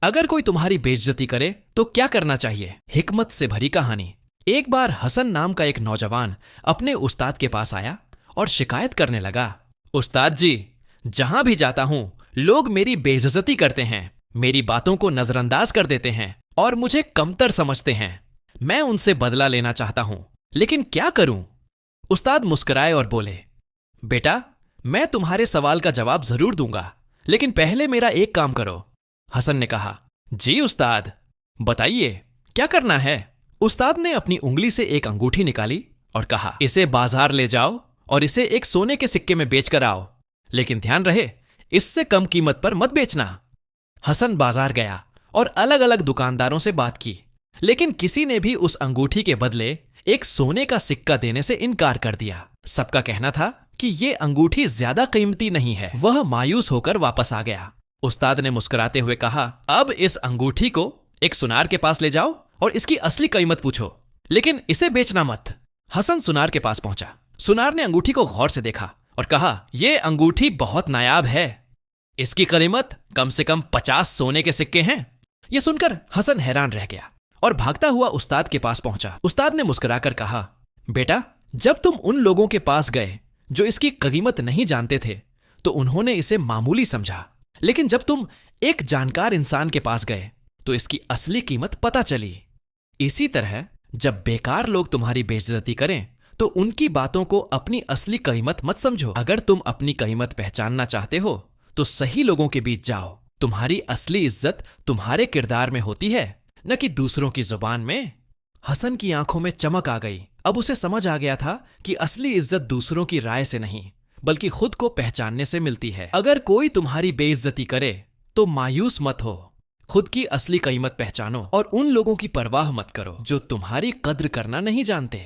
अगर कोई तुम्हारी बेइज्जती करे तो क्या करना चाहिए? हिकमत से भरी कहानी। एक बार हसन नाम का एक नौजवान अपने उस्ताद के पास आया और शिकायत करने लगा, उस्ताद जी, जहां भी जाता हूं लोग मेरी बेइज्जती करते हैं, मेरी बातों को नजरअंदाज कर देते हैं और मुझे कमतर समझते हैं। मैं उनसे बदला लेना चाहता हूं, लेकिन क्या करूं? उस्ताद मुस्कुराए और बोले, बेटा, मैं तुम्हारे सवाल का जवाब जरूर दूंगा, लेकिन पहले मेरा एक काम करो। हसन ने कहा, जी उस्ताद, बताइए क्या करना है? उस्ताद ने अपनी उंगली से एक अंगूठी निकाली और कहा, इसे बाजार ले जाओ और इसे एक सोने के सिक्के में बेचकर आओ, लेकिन ध्यान रहे इससे कम कीमत पर मत बेचना। हसन बाजार गया और अलग अलग दुकानदारों से बात की, लेकिन किसी ने भी उस अंगूठी के बदले एक सोने का सिक्का देने से इनकार कर दिया। सबका कहना था कि ये अंगूठी ज्यादा कीमती नहीं है। वह मायूस होकर वापस आ गया। उस्ताद ने मुस्कुराते हुए कहा, अब इस अंगूठी को एक सुनार के पास ले जाओ और इसकी असली कीमत पूछो, लेकिन इसे बेचना मत। हसन सुनार के पास पहुंचा। सुनार ने अंगूठी को गौर से देखा और कहा, यह अंगूठी बहुत नायाब है, इसकी कीमत कम से कम 50 सोने के सिक्के हैं। यह सुनकर हसन हैरान रह गया और भागता हुआ उस्ताद के पास पहुंचा। उस्ताद ने मुस्कुराकर कहा, बेटा, जब तुम उन लोगों के पास गए जो इसकी कीमत नहीं जानते थे तो उन्होंने इसे मामूली समझा, लेकिन जब तुम एक जानकार इंसान के पास गए तो इसकी असली कीमत पता चली। इसी तरह जब बेकार लोग तुम्हारी बेइज्जती करें तो उनकी बातों को अपनी असली कीमत मत समझो। अगर तुम अपनी कीमत पहचानना चाहते हो तो सही लोगों के बीच जाओ। तुम्हारी असली इज्जत तुम्हारे किरदार में होती है, न कि दूसरों की जुबान में। हसन की आंखों में चमक आ गई। अब उसे समझ आ गया था कि असली इज्जत दूसरों की राय से नहीं बल्कि खुद को पहचानने से मिलती है। अगर कोई तुम्हारी बेइज्जती करे तो मायूस मत हो, खुद की असली कीमत पहचानो और उन लोगों की परवाह मत करो जो तुम्हारी कद्र करना नहीं जानते।